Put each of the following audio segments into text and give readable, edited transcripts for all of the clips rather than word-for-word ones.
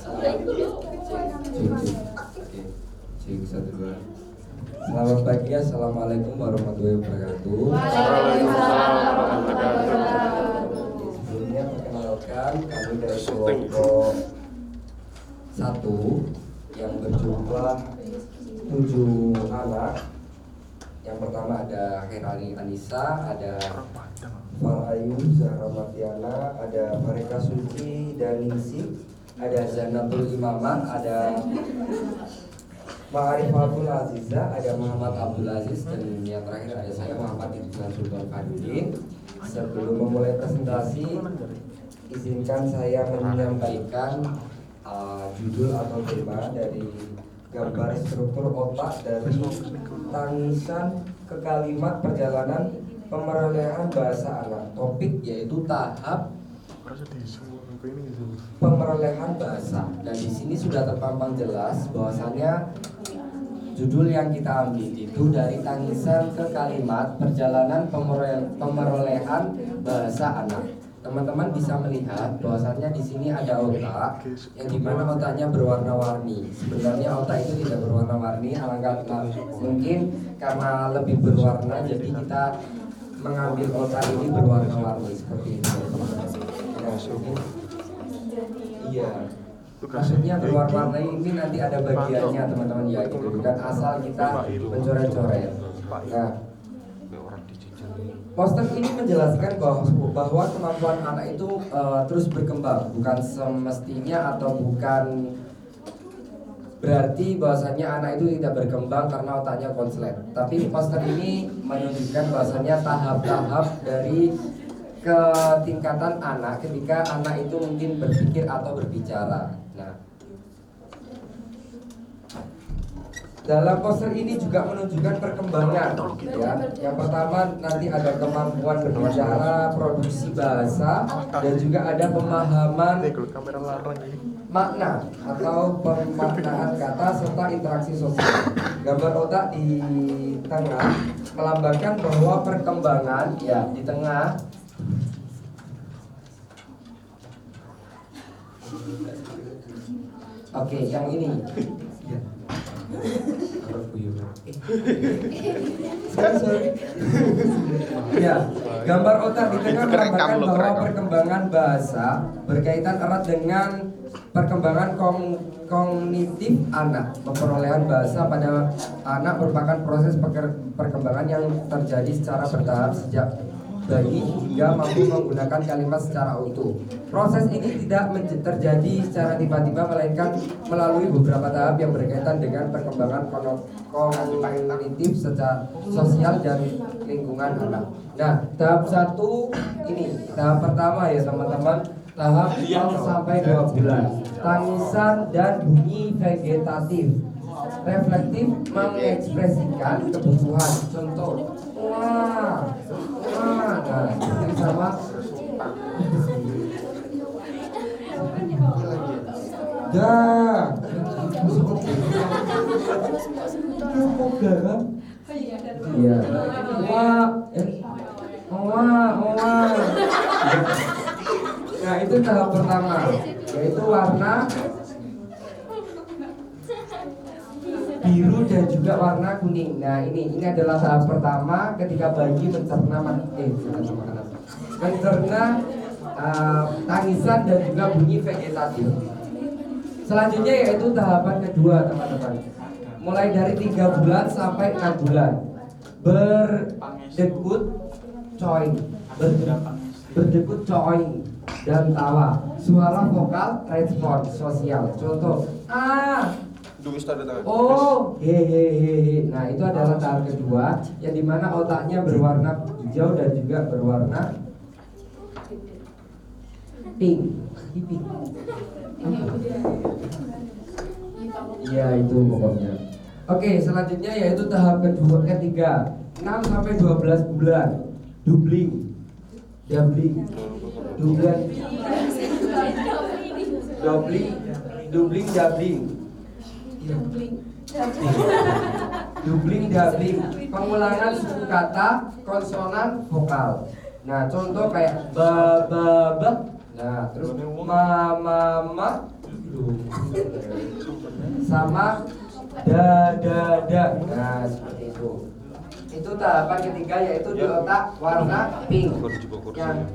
Oke, cek satu dua. Selamat pagi, assalamualaikum warahmatullahi wabarakatuh. Waalaikumsalam warahmatullahi wabarakatuh. Sebelumnya perkenalkan kami dari kelompok 1 yang berjumlah 7 anak. Yang pertama ada Herani Anissa, ada Farayu Zahra Martiana, ada Farika Suci dan Ningsi, ada Zanatul Imamah, ada Ma'arif Abdul Aziza, ada Muhammad Abdul Aziz, dan yang terakhir ada saya Muhammad Ibn Sultan Fadudin. Sebelum memulai presentasi, izinkan saya menyampaikan judul atau tema dari gambar struktur otak dari tangisan ke kalimat perjalanan pemerolehan bahasa anak. Topik yaitu tahap pemerolehan bahasa. Dan di sini sudah terpampang jelas bahwasannya judul yang kita ambil itu dari tangisan ke kalimat perjalanan pemerolehan bahasa anak. Teman-teman bisa melihat bahwasannya di sini ada otak yang dimana otaknya berwarna-warni. Sebenarnya otak itu tidak berwarna-warni, alangkah mungkin karena lebih berwarna jadi kita mengambil otak ini berwarna-warni seperti ini. Iya. Maksudnya berwarna-warni ini nanti ada bagiannya teman-teman ya, gitu. Bukan asal kita mencoret-coret. Nah, poster ini menjelaskan bahwa kemampuan anak itu terus berkembang, bukan semestinya atau bukan berarti bahwasannya anak itu tidak berkembang karena otaknya konslet. Tapi poster ini menunjukkan bahwasannya tahap-tahap dari ketingkatan anak ketika anak itu mungkin berpikir atau berbicara. Nah, dalam poster ini juga menunjukkan perkembangan, ya. Yang pertama nanti ada kemampuan berbicara, produksi bahasa, dan juga ada pemahaman makna atau pemaknaan kata serta interaksi sosial. Gambar otak di tengah melambangkan bahwa perkembangan, ya, di tengah. Oke, yang ini. Sorry. Ya, gambar otak di tengah melambangkan bahwa perkembangan bahasa berkaitan erat dengan perkembangan kognitif anak. Perolehan bahasa pada anak merupakan proses perkembangan yang terjadi secara bertahap sejak bayi hingga mampu menggunakan kalimat secara utuh. Proses ini tidak terjadi secara tiba-tiba, melainkan melalui beberapa tahap yang berkaitan dengan perkembangan kognitif secara sosial dan lingkungan anak. Nah, tahap 1 ini, tahap pertama ya teman-teman, tahap 0 sampai 2 bulan. Tangisan dan bunyi vegetatif. Reflektif mengekspresikan kebutuhan. Contoh, wah, nah, ini sama. Dah. Iya. Wah. Nah, itu tahap pertama, yaitu warna biru dan juga warna kuning. Nah, ini adalah tahap pertama ketika bayi mencerna tangisan dan juga bunyi vegetatif. Selanjutnya yaitu tahapan kedua teman-teman, mulai dari 3 bulan sampai 6 bulan. Berdekut coy dan tawa, suara vokal, respon sosial. Contoh, oh, hehehe. Nah, itu adalah tahap kedua, yang dimana otaknya berwarna hijau dan juga berwarna pink. Iya, itu pokoknya. Oke, selanjutnya yaitu tahap ketiga, 6 sampai 12 bulan. Doubling. Doubling, pengulangan suku kata, konsonan, vokal. Nah, contoh kayak ba. Nah, terus ma. sama da. Nah, seperti itu. Itu tahapan ketiga, yaitu di otak warna pink. Yang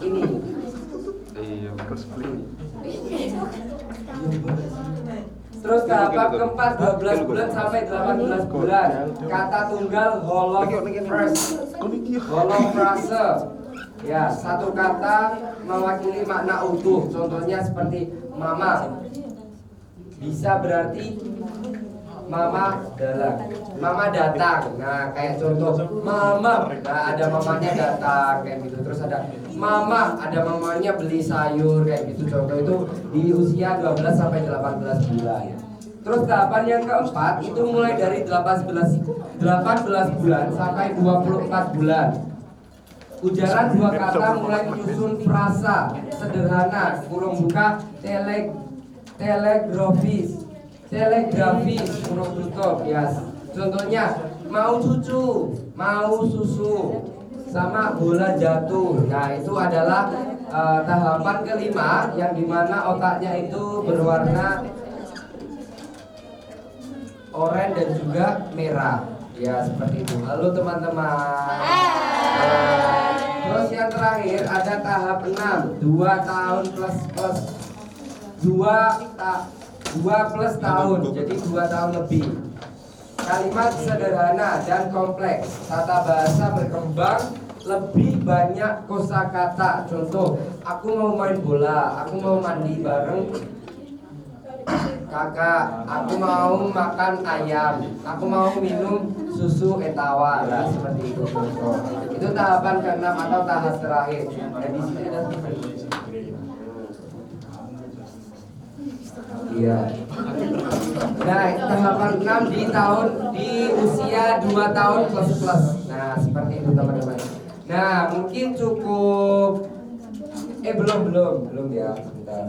ini. Terus tahap keempat 12 bulan sampai 18 bulan. Kata tunggal holofrase. Ya, satu kata mewakili makna utuh. Contohnya seperti mama. Bisa berarti mama datang. Nah, kayak contoh mama. Nah, ada mamanya datang kayak gitu. Terus ada mama, ada mamanya beli sayur kayak gitu. Contoh itu di usia 12 sampai 18 bulan. Terus tahapan yang keempat itu mulai dari 18 bulan sampai 24 bulan. Ujaran dua kata mulai menyusun frasa sederhana, kurung buka, telegrafis, kurung tutup, ya. Contohnya mau cucu, mau susu, sama bola jatuh. Nah, itu adalah tahapan kelima yang dimana otaknya itu berwarna oranye dan juga merah. Ya, seperti itu. Halo teman-teman. Terus yang terakhir ada tahap 6, 2 tahun plus 2 tahun, jadi 2 tahun lebih. Kalimat sederhana dan kompleks, tata bahasa berkembang, lebih banyak kosakata. Contoh, aku mau main bola, aku mau mandi bareng kakak, aku mau makan ayam, aku mau minum susu etawa. Nah, seperti itu contoh. Itu tahapan ke-6 atau tahap terakhir. Nah, di sini ada iya. Nah, tahapan 6 di usia 2 tahun plus. Nah, seperti itu teman-teman. Nah, mungkin cukup belum ya, sebentar.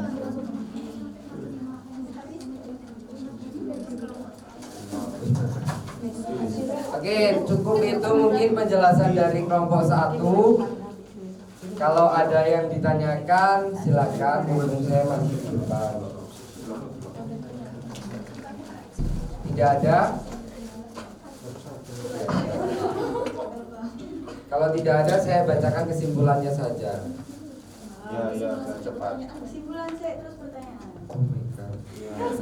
Oke, cukup itu mungkin penjelasan dari kelompok 1. Kalau ada yang ditanyakan silakan, mumpung saya masih di depan. Tidak ada? Kalau tidak ada, saya bacakan kesimpulannya saja. Ya, cepat. Kesimpulan saya terus pertanyaan.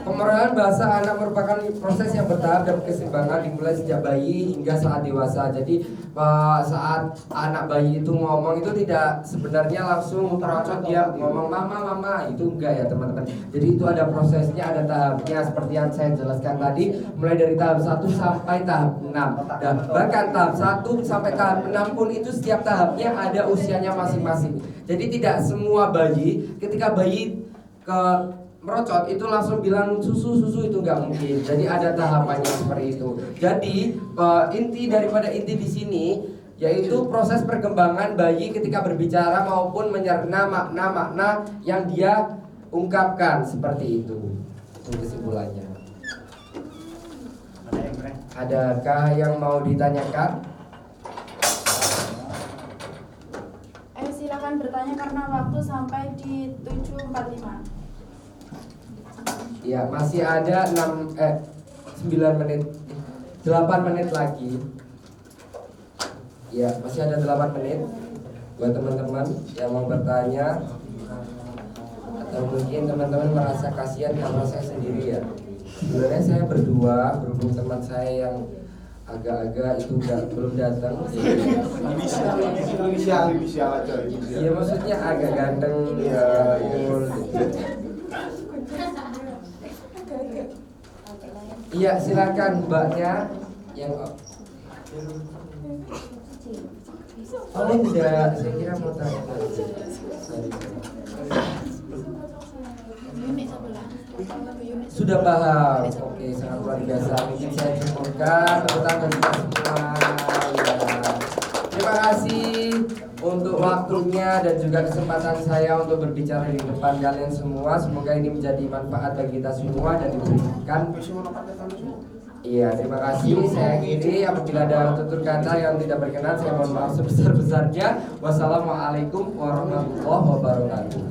Pemerahan bahasa anak merupakan proses yang bertahap dan keseimbangan dimulai sejak bayi hingga saat dewasa. Jadi saat anak bayi itu ngomong itu tidak sebenarnya langsung terocot dia ngomong mama itu enggak ya teman-teman. Jadi itu ada prosesnya, ada tahapnya seperti yang saya jelaskan tadi, mulai dari tahap 1 sampai tahap 6. Dan bahkan tahap 1 sampai tahap 6 pun itu setiap tahapnya ada usianya masing-masing. Jadi tidak semua bayi ketika bayi merocot itu langsung bilang susu itu nggak mungkin. Jadi ada tahapannya seperti itu. Jadi inti di sini yaitu proses perkembangan bayi ketika berbicara maupun menyerna makna-makna yang dia ungkapkan seperti itu. Itu kesimpulannya. Adakah yang mau ditanyakan? Silakan bertanya karena waktu sampai di 7.45. Ya, masih ada 9 menit 8 menit lagi. Ya, masih ada 8 menit buat teman-teman yang mau bertanya. Atau mungkin teman-teman merasa kasihan karena saya sendiri ya. Sebenarnya saya berdua, berhubung teman saya yang agak-agak itu belum datang. Inisial aja. Iya, maksudnya agak ganteng. Iya. Iya, silakan mbaknya yang tidak, saya kira mau tanya. Sudah paham. Oke, sangat luar biasa. Mungkin saya cukupkan tentang kita semua. Ya. Terima kasih untuk waktunya dan juga kesempatan saya untuk berbicara di depan kalian semua. Semoga ini menjadi manfaat bagi kita semua dan diberikan Iya, terima kasih. Saya akhiri. Apabila ada tutur kata yang tidak berkenan, saya mohon maaf sebesar-besarnya. Wassalamualaikum warahmatullahi wabarakatuh.